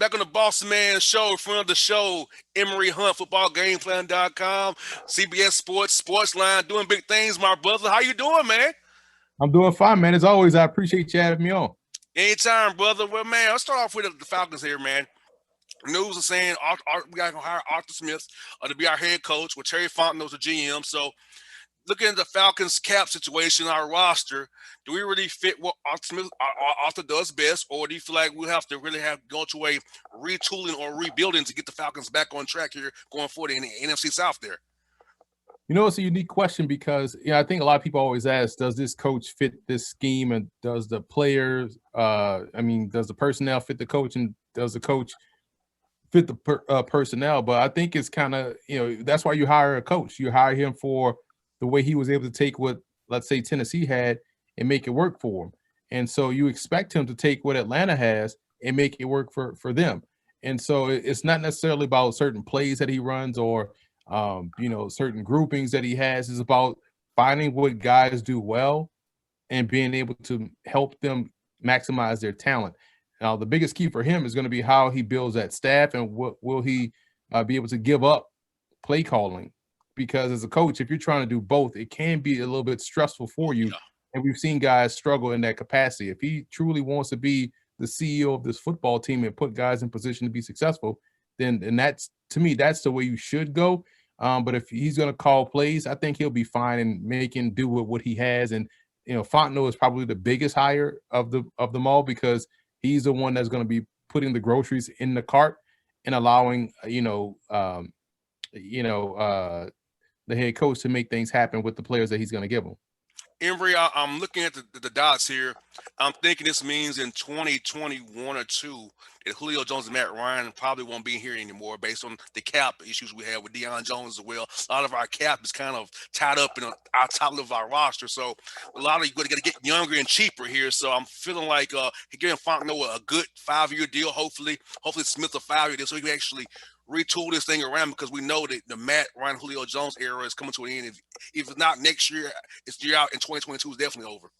back on the Bossman show, front of the show, Emory Hunt, footballgameplan.com, CBS Sports, Sportsline, doing big things, my brother. How you doing, man? I'm doing fine, man. As always, I appreciate you having me on. Anytime, brother. Well, man, let's start off with the Falcons here, man. News is saying we got to hire Arthur Smith to be our head coach, with Terry Fontenot's the GM. So, looking at the Falcons cap situation, our roster, do we really fit what Arthur does best, or do you feel like we'll have to really have go to a retooling or rebuilding to get the Falcons back on track here going forward in the NFC South there? You know, it's a unique question because I think a lot of people always ask, does this coach fit this scheme, and does the players, does the personnel fit the coach, and does the coach fit the personnel? But I think it's kind of, that's why you hire a coach. You hire him for the way he was able to take what, let's say, Tennessee had and make it work for him. And so you expect him to take what Atlanta has and make it work for them. And so it's not necessarily about certain plays that he runs or certain groupings that he has. Is about finding what guys do well and being able to help them maximize their talent. Now, the biggest key for him is going to be how he builds that staff, and what will he be able to give up play calling. Because as a coach, if you're trying to do both, it can be a little bit stressful for you. And we've seen guys struggle in that capacity. If he truly wants to be the CEO of this football team and put guys in position to be successful, then that's, to me, that's the way you should go. But if he's going to call plays, I think he'll be fine and making do with what he has. And Fontenot is probably the biggest hire of them all, because he's the one that's going to be putting the groceries in the cart and allowing the head coach to make things happen with the players that he's going to give them. Emory, I'm looking at the dots here. I'm thinking this means in 2021 or 2 that Julio Jones and Matt Ryan probably won't be here anymore based on the cap issues we have with Deion Jones as well. A lot of our cap is kind of tied up in our top of our roster. So a lot of you got to get younger and cheaper here. So I'm feeling like giving Fontenot a good 5-year deal, hopefully Smith a 5-year deal, so he can actually retool this thing around, because we know that the Matt Ryan Julio Jones era is coming to an end. If it's not next year, it's the year out in 2022 is definitely over.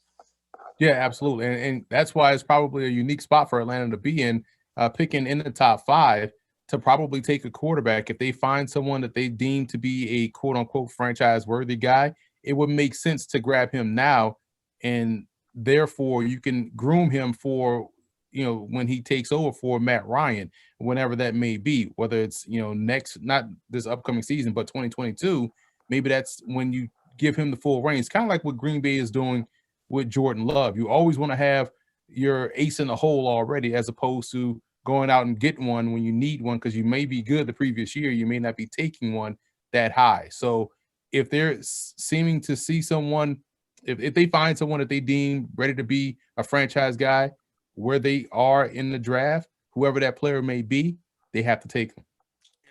Yeah, absolutely. And that's why it's probably a unique spot for Atlanta to be in, picking in the top 5 to probably take a quarterback. If they find someone that they deem to be a quote unquote franchise worthy guy, it would make sense to grab him now. And therefore you can groom him for, when he takes over for Matt Ryan, whenever that may be, whether it's, next, not this upcoming season, but 2022, maybe that's when you give him the full reins. Kind of like what Green Bay is doing with Jordan Love. You always want to have your ace in the hole already, as opposed to going out and getting one when you need one, because you may be good the previous year. You may not be taking one that high. So if they're seeming to see someone, if they find someone that they deem ready to be a franchise guy where they are in the draft, whoever that player may be, they have to take them.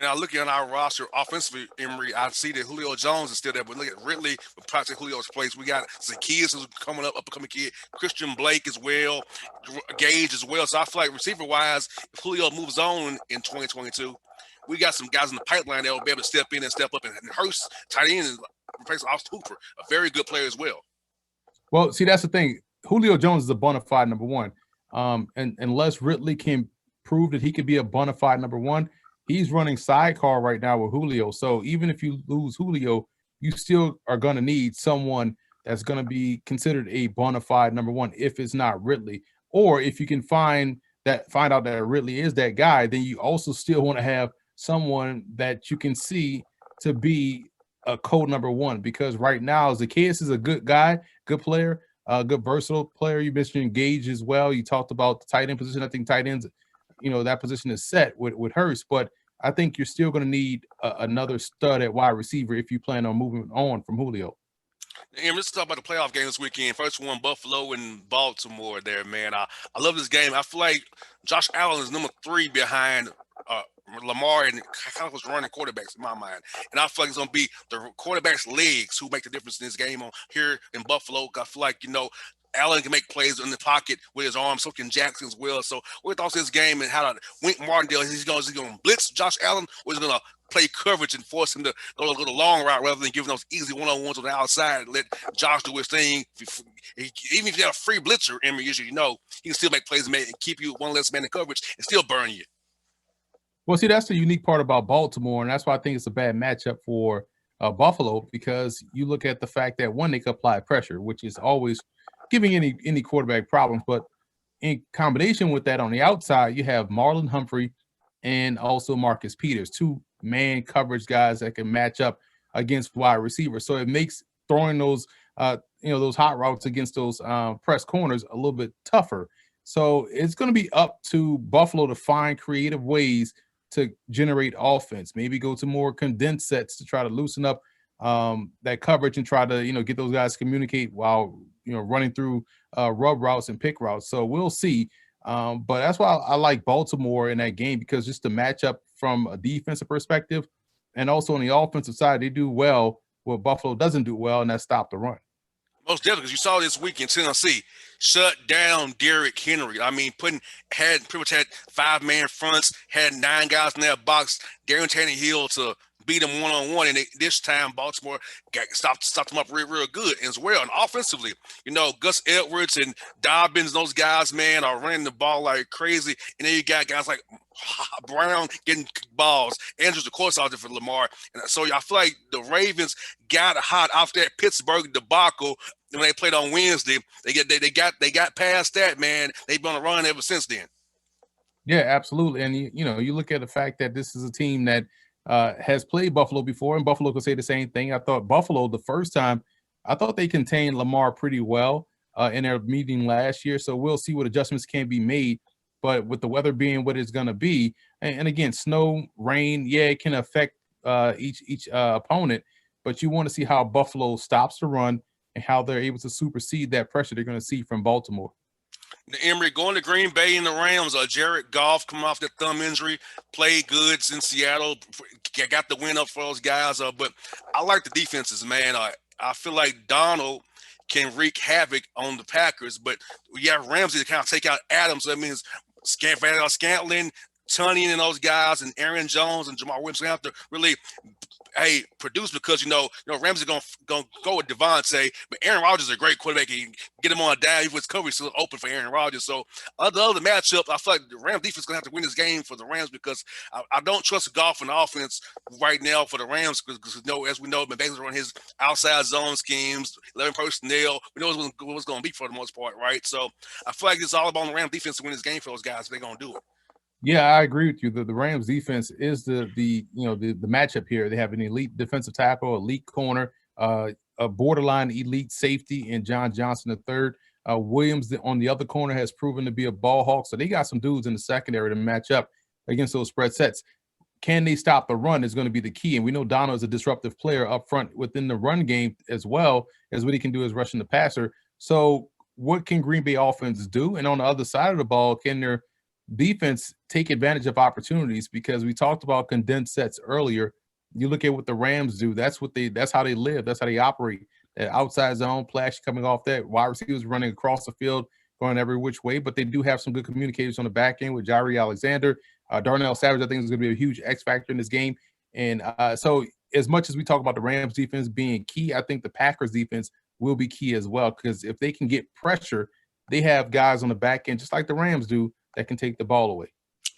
And I look at our roster offensively, Emory, I see that Julio Jones is still there, but look at Ridley with Patrick Julio's place. We got Zacchaeus who's coming up and coming kid, Christian Blake as well, Gage as well. So I feel like receiver-wise, if Julio moves on in 2022, we got some guys in the pipeline that will be able to step in and step up. And Hurst, tight end, and replace Austin Hooper, a very good player as well. Well, see, that's the thing. Julio Jones is a bona fide number one. And unless Ridley can prove that he could be a bona fide number one, he's running sidecar right now with Julio. So even if you lose Julio, you still are going to need someone that's going to be considered a bona fide number one if it's not Ridley. Or if you can find out that Ridley is that guy, then you also still want to have someone that you can see to be a code number one. Because right now, Zacchaeus is a good guy, good player, good versatile player. You mentioned Gage as well. You talked about the tight end position. I think tight ends, that position is set with Hurst, but I think you're still going to need another stud at wide receiver if you plan on moving on from Julio. And let's talk about the playoff game this weekend. First one, Buffalo and Baltimore there, man. I love this game. I feel like Josh Allen is number 3 behind Lamar and kind of was running quarterbacks in my mind. And I feel like it's going to be the quarterback's legs who make the difference in this game on here in Buffalo. I feel like, Allen can make plays in the pocket with his arm, so can Jackson as well. So what are your thoughts on this game and how Wink Martindale, is he going to blitz Josh Allen, or is he going to play coverage and force him to go the long route rather than giving those easy one-on-ones on the outside, let Josh do his thing? Even if you have a free blitzer, Emory, usually he can still make plays and keep you one less man in coverage and still burn you. Well, see, that's the unique part about Baltimore, and that's why I think it's a bad matchup for Buffalo because you look at the fact that one, they can apply pressure, which is always giving any quarterback problems. But in combination with that, on the outside, you have Marlon Humphrey and also Marcus Peters, two man coverage guys that can match up against wide receivers. So it makes throwing those those hot routes against those press corners a little bit tougher. So it's going to be up to Buffalo to find creative ways to generate offense. Maybe go to more condensed sets to try to loosen up that coverage and try to get those guys to communicate while running through rub routes and pick routes. So we'll see. But that's why I like Baltimore in that game because just the matchup from a defensive perspective and also on the offensive side, they do well what Buffalo doesn't do well, and that's stop the run. Most definitely, because you saw this week in Tennessee, shut down Derrick Henry. I mean, pretty much had 5-man fronts, had 9 guys in that box. Darren Tannehill to beat him one-on-one, and this time Baltimore stopped him up real good as well. And offensively, Gus Edwards and Dobbins, those guys, man, are running the ball like crazy. And then you got guys like Brown getting balls. Andrews, of course, out there for Lamar. And so I feel like the Ravens got hot after that Pittsburgh debacle when they played on Wednesday. They got past that, man. They've been on a run ever since then. Yeah, absolutely. And you look at the fact that this is a team that has played Buffalo before, and Buffalo could say the same thing. I thought Buffalo the first time, I thought they contained Lamar pretty well in their meeting last year. So we'll see what adjustments can be made. But with the weather being what it's going to be, and again, snow, rain, yeah, it can affect each opponent. But you want to see how Buffalo stops the run and how they're able to supersede that pressure they're going to see from Baltimore. The Emory going to Green Bay and the Rams. Jared Goff coming off that thumb injury, played good in Seattle, got the win up for those guys. But I like the defenses, man. I feel like Donald can wreak havoc on the Packers, but we have Ramsey to kind of take out Adams. So that means Scantling, Tunney, and those guys, and Aaron Jones and Jamal Williams have to really produce because Ramsey's gonna go with Devontae, but Aaron Rodgers is a great quarterback. He can get him on a down. Even his coverage still open for Aaron Rodgers. So other matchup, I feel like the Rams defense is gonna have to win this game for the Rams because I don't trust Goff in the offense right now for the Rams because as we know, McVay's run his outside zone schemes, 11 personnel. We know what's going to be for the most part, right? So I feel like it's all about the Rams defense to win this game for those guys. They're gonna do it. Yeah, I agree with you. The Rams defense is the matchup here. They have an elite defensive tackle, elite corner, a borderline elite safety in John Johnson III. Williams on the other corner has proven to be a ball hawk. So they got some dudes in the secondary to match up against those spread sets. Can they stop the run is going to be the key. And we know Donald is a disruptive player up front within the run game as well as what he can do is rushing the passer. So what can Green Bay offense do? And on the other side of the ball, can their defense take advantage of opportunities? Because we talked about condensed sets earlier. You look at what the Rams do. That's how they live. That's how they operate. That outside zone play coming off that wide receivers running across the field, going every which way. But they do have some good communicators on the back end with Jaire Alexander. Darnell Savage, I think, is going to be a huge X factor in this game. And so as much as we talk about the Rams defense being key, I think the Packers defense will be key as well. Because if they can get pressure, they have guys on the back end, just like the Rams do, that can take the ball away.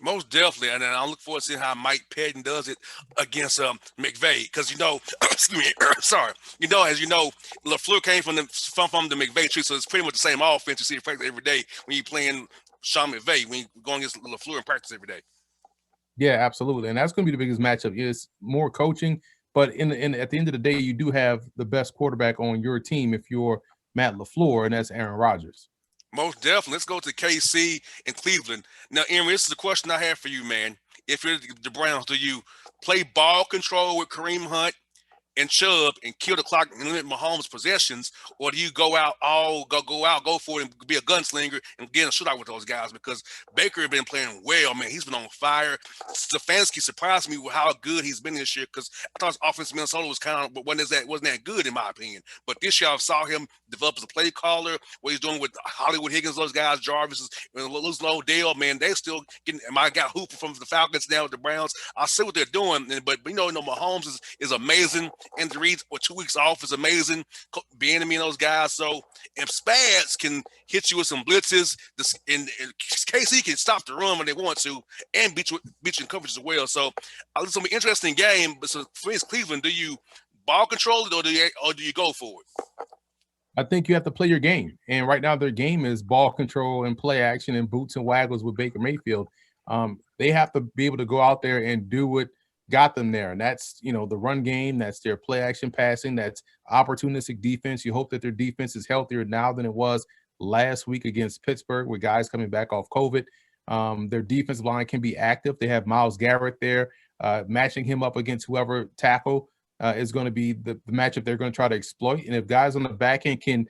Most definitely, and then I look forward to seeing how Mike Pettin does it against McVay, because excuse me, sorry, as you know, LaFleur came from the McVay tree, so it's pretty much the same offense you see in practice every day when you're playing Sean McVay, when you're going against LaFleur in practice every day. Yeah, absolutely, and that's going to be the biggest matchup. Is more coaching, but at the end of the day, you do have the best quarterback on your team if you're Matt LaFleur, and that's Aaron Rodgers. Most definitely. Let's go to KC and Cleveland. Now, Emory, this is the question I have for you, man. If you're the Browns, do you play ball control with Kareem Hunt and Chubb and kill the clock and limit Mahomes' possessions, or do you go for it and be a gunslinger and get in a shootout with those guys? Because Baker has been playing well, man. He's been on fire. Stefanski surprised me with how good he's been this year because I thought his offense in Minnesota was wasn't that good in my opinion. But this year I saw him develop as a play caller. What he's doing with Hollywood Higgins, those guys, Jarvis, and losing Odell, man, they still getting. I got Hooper from the Falcons now with the Browns. I see what they're doing, but Mahomes is amazing. And the Reed with 2 weeks off is amazing. Being and those guys. So if Spads can hit you with some blitzes, in KC can stop the run when they want to and beat you in coverage as well. So it's gonna be an interesting game. But so for instance, Cleveland, do you ball control it or do you go for it? I think you have to play your game. And right now, their game is ball control and play action and boots and waggles with Baker Mayfield. They have to be able to go out there and do what got them there. And that's, the run game, that's their play action passing, that's opportunistic defense. You hope that their defense is healthier now than it was last week against Pittsburgh with guys coming back off COVID. Their defensive line can be active. They have Myles Garrett there, matching him up against whoever tackle is going to be the matchup they're going to try to exploit. And if guys on the back end can,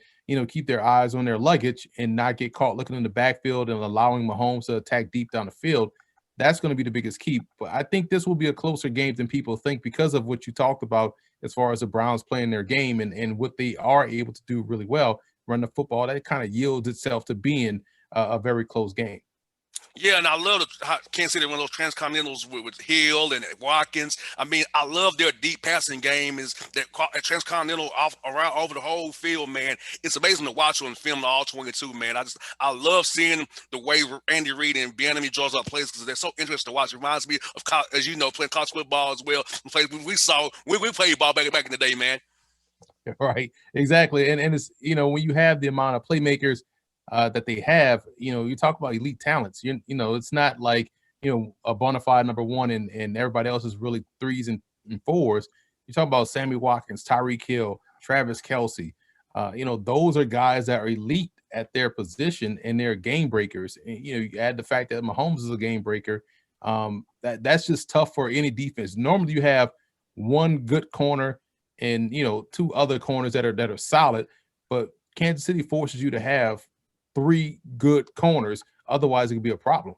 keep their eyes on their luggage and not get caught looking in the backfield and allowing Mahomes to attack deep down the field, that's going to be the biggest key. But I think this will be a closer game than people think because of what you talked about as far as the Browns playing their game and what they are able to do really well, run the football. That kind of yields itself to being a very close game. Yeah, and I love how Kansas City one of those transcontinentals with Hill and Watkins. I mean, I love their deep passing game. Is that transcontinental off around over the whole field, man? It's amazing to watch on film all 22, man. I love seeing the way Andy Reid and Bieniemy draws up plays because they're so interesting to watch. It reminds me of, as you know, playing college football as well. Plays we saw when we played ball back in the day, man. Right, exactly. And it's when you have the amount of playmakers that they have, you talk about elite talents. It's not like a bona fide number one and everybody else is really threes and fours. You talk about Sammy Watkins, Tyreek Hill, Travis Kelsey. Those are guys that are elite at their position and they're game breakers. And, you add the fact that Mahomes is a game breaker. That's just tough for any defense. Normally, you have one good corner and two other corners that are solid, but Kansas City forces you to have three good corners. Otherwise, it could be a problem.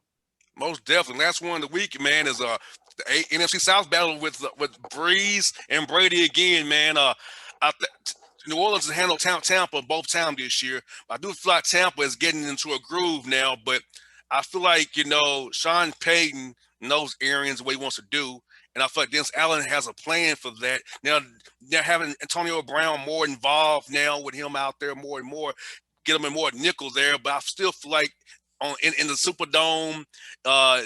Most definitely. Last one of the week, man, is the NFC South battle with Breeze and Brady again, man. I, New Orleans has handled Tampa both times this year. I do feel like Tampa is getting into a groove now, but I feel like Sean Payton knows Arians what he wants to do, and I feel like Dennis Allen has a plan for that. Now they're having Antonio Brown more involved now with him out there more and more, get him in more nickel there. But I still feel like in the Superdome,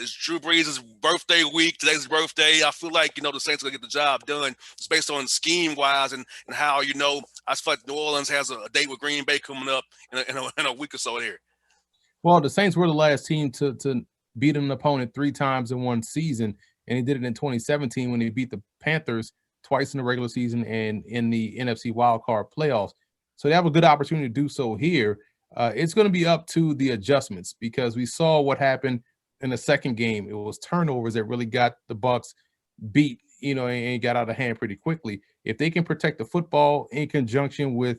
it's Drew Brees' birthday week. Today's his birthday. I feel like the Saints are gonna get the job done. It's based on scheme wise and how I feel like New Orleans has a date with Green Bay coming up in a week or so there. Well, the Saints were the last team to beat an opponent three times in one season, and they did it in 2017 when they beat the Panthers twice in the regular season and in the NFC wildcard playoffs. So they have a good opportunity to do so here. It's going to be up to the adjustments because we saw what happened in the second game. It was turnovers that really got the Bucs beat, and got out of hand pretty quickly. If they can protect the football in conjunction with,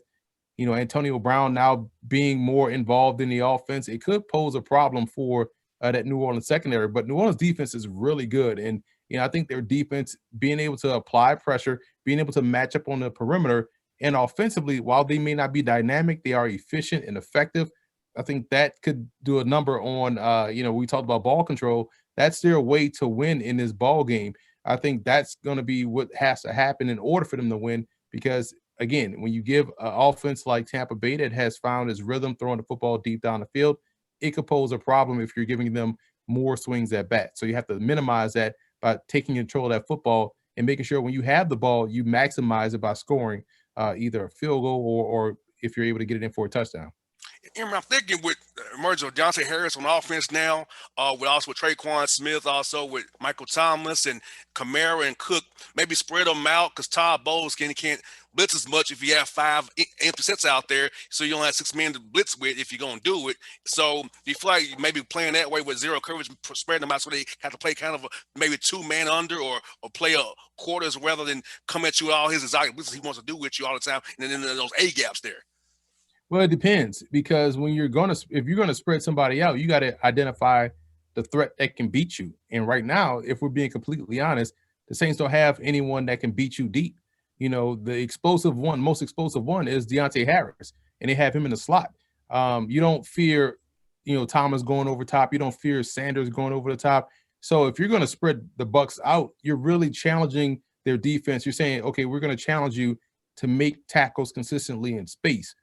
Antonio Brown now being more involved in the offense, it could pose a problem for that New Orleans secondary. But New Orleans defense is really good, and I think their defense being able to apply pressure, being able to match up on the perimeter. And offensively, while they may not be dynamic, they are efficient and effective. I think that could do a number on, we talked about ball control. That's their way to win in this ball game. I think that's going to be what has to happen in order for them to win. Because, again, when you give an offense like Tampa Bay that has found its rhythm throwing the football deep down the field, it could pose a problem if you're giving them more swings at bat. So you have to minimize that by taking control of that football and making sure when you have the ball, you maximize it by scoring either a field goal or if you're able to get it in for a touchdown. I'm thinking with the emergence of Deontay Harris on offense now, with Traquan Smith, also with Michael Thomas and Kamara and Cook, maybe spread them out because Todd Bowles can't blitz as much if you have five empty sets out there, so you only have 6 men to blitz with if you're going to do it. So do you feel like maybe playing that way with zero coverage, spreading them out so they have to play kind of maybe 2-man under or play a quarters rather than come at you with all his exotic blitzes he wants to do with you all the time, and then those A gaps there? Well, it depends because if you're gonna spread somebody out, you got to identify the threat that can beat you. And right now, if we're being completely honest, the Saints don't have anyone that can beat you deep. The most explosive one is Deontay Harris, and they have him in the slot. You don't fear, Thomas going over top. You don't fear Sanders going over the top. So if you're going to spread the Bucs out, you're really challenging their defense. You're saying, okay, we're going to challenge you to make tackles consistently in space.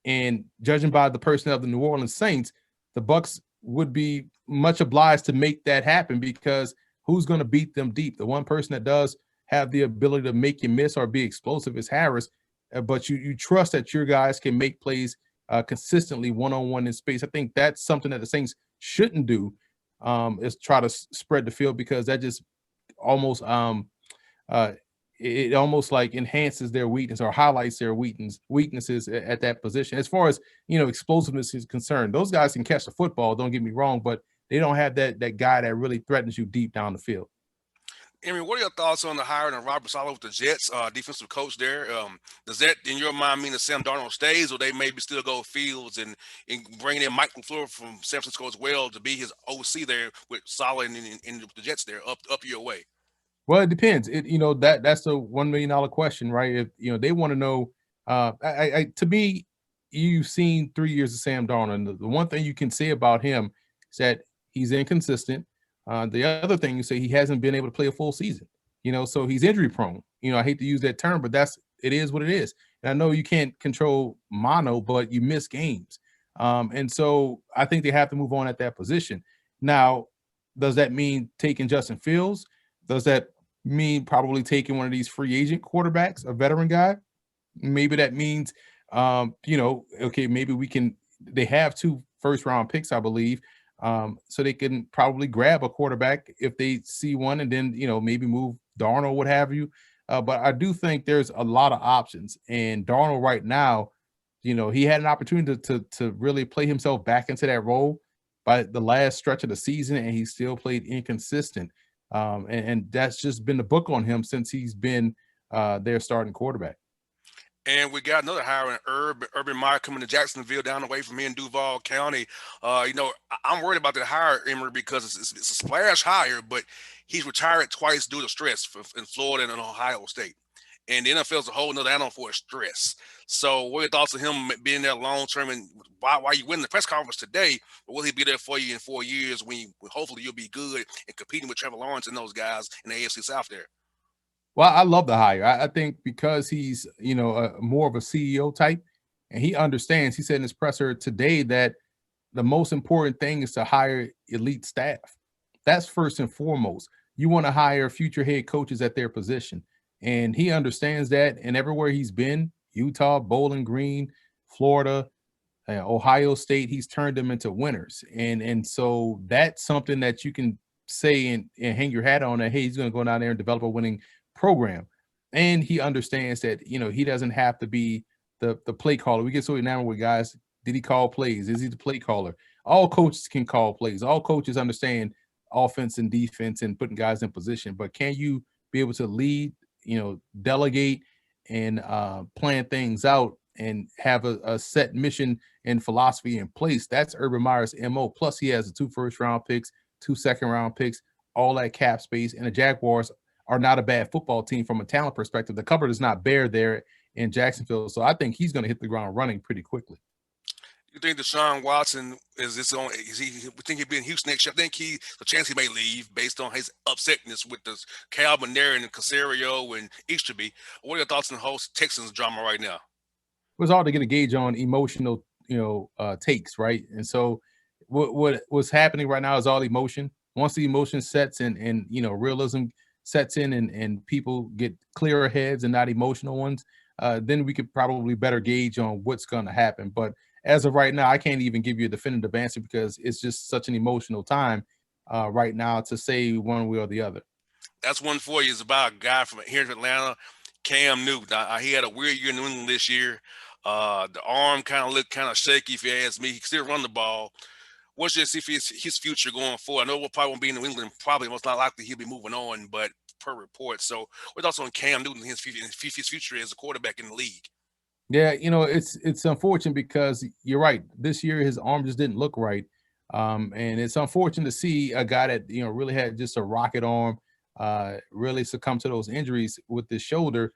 And judging by the personnel of the New Orleans Saints, the Bucks would be much obliged to make that happen because who's going to beat them deep? The one person that does have the ability to make you miss or be explosive is Harris, but you trust that your guys can make plays consistently one-on-one in space. I think that's something that the Saints shouldn't do, is try to spread the field, because that just almost uh, it almost like enhances their weakness or highlights their weaknesses at that position. As far as explosiveness is concerned, those guys can catch the football. Don't get me wrong, but they don't have that guy that really threatens you deep down the field. Emory, what are your thoughts on the hiring of Robert Saleh with the Jets, defensive coach there? Does that, in your mind, mean that Sam Darnold stays, or they maybe still go Fields and bring in Mike LaFleur from San Francisco as well to be his OC there with Saleh and the Jets there up your way? Well, it depends. That's the $1 million question, right? If they want to know, to me, you've seen 3 years of Sam Darnold. And the one thing you can say about him is that he's inconsistent. The other thing you say, he hasn't been able to play a full season. So he's injury prone. I hate to use that term, but it is what it is. And I know you can't control mono, but you miss games. And so I think they have to move on at that position. Now, does that mean taking Justin Fields? Does that mean probably taking one of these free agent quarterbacks, a veteran guy? Maybe that means, okay, maybe they have 2 first round picks, I believe. So they can probably grab a quarterback if they see one, and then, maybe move Darnold, what have you. But I do think there's a lot of options. And Darnold right now, he had an opportunity to really play himself back into that role by the last stretch of the season, and he still played inconsistent. And that's just been the book on him since he's been their starting quarterback. And we got another hire in Urban Meyer coming to Jacksonville, down the way from here in Duval County. I'm worried about that hire, Emory, because it's a splash hire, but he's retired twice due to stress in Florida and in Ohio State. And the NFL is a whole nother animal for stress. So, what are your thoughts on him being there long term, and why you win the press conference today? But will he be there for you in 4 years when hopefully you'll be good and competing with Trevor Lawrence and those guys in the AFC South there? Well, I love the hire. I think because he's, more of a CEO type, and he understands. He said in his presser today that the most important thing is to hire elite staff. That's first and foremost. You want to hire future head coaches at their position. And he understands that. And everywhere he's been, Utah, Bowling Green, Florida, Ohio State, he's turned them into winners. And so that's something that you can say and hang your hat on, that, hey, he's going to go down there and develop a winning program. And he understands that, he doesn't have to be the play caller. We get so enamored with guys. Did he call plays? Is he the play caller? All coaches can call plays. All coaches understand offense and defense and putting guys in position. But can you be able to lead, delegate, and plan things out and have a set mission and philosophy in place? That's Urban Meyer's MO. Plus, he has the 2 first-round picks, 2 second-round picks, all that cap space. And the Jaguars are not a bad football team from a talent perspective. The cupboard is not bare there in Jacksonville. So I think he's going to hit the ground running pretty quickly. You think Deshaun Watson is this on? Is he? We think he'll be in Houston next year. I think the chance he may leave based on his upsetness with the Calvin there and Casario and Easterby. What are your thoughts on the whole Texans drama right now? It was hard to get a gauge on emotional, takes, right? And so what's happening right now is all emotion. Once the emotion sets and realism sets in, and people get clearer heads and not emotional ones, then we could probably better gauge on what's going to happen. But as of right now, I can't even give you a definitive answer because it's just such an emotional time right now to say one way or the other. That's one for you. Is about a guy from here in Atlanta, Cam Newton. He had a weird year in New England this year. The arm kind of looked kind of shaky, if you ask me. He can still run the ball. What's your see for his future going forward? I know we'll probably won't be in New England. Probably most not likely he'll be moving on, but per report. So, what thoughts on Cam Newton, his future as a quarterback in the league? Yeah, it's unfortunate because you're right. This year his arm just didn't look right, and it's unfortunate to see a guy that really had just a rocket arm, really succumb to those injuries with his shoulder.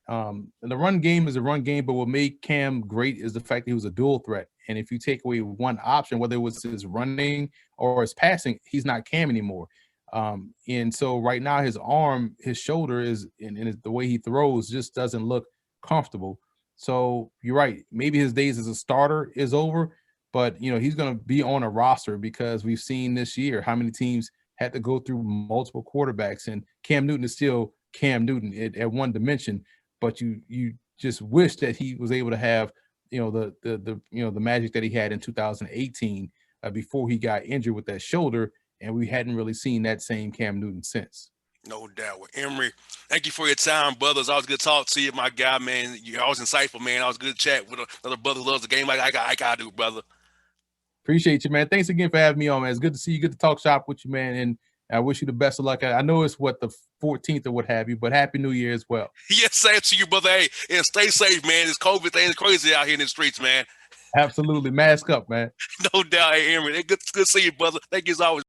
And the run game is a run game, but what made Cam great is the fact that he was a dual threat. And if you take away one option, whether it was his running or his passing, he's not Cam anymore. And so right now his arm, his shoulder is, and the way he throws just doesn't look comfortable. So you're right. Maybe his days as a starter is over, but he's going to be on a roster because we've seen this year how many teams had to go through multiple quarterbacks, and Cam Newton is still Cam Newton at one dimension. But you just wish that he was able to have the magic that he had in 2018 before he got injured with that shoulder, and we hadn't really seen that same Cam Newton since. No doubt. With Emory, thank you for your time, brothers. Always good to talk to you, my guy, man. You're always insightful, man. Always good to chat with another brother who loves the game like I do, brother. Appreciate you, man. Thanks again for having me on, man. It's good to see you. Good to talk shop with you, man. And I wish you the best of luck. I know it's the 14th or what have you, but Happy New Year as well. Yes, same to you, brother. Hey, and stay safe, man. This COVID thing is crazy out here in the streets, man. Absolutely. Mask up, man. No doubt. Hey, Emory. Good to see you, brother. Thank you as always.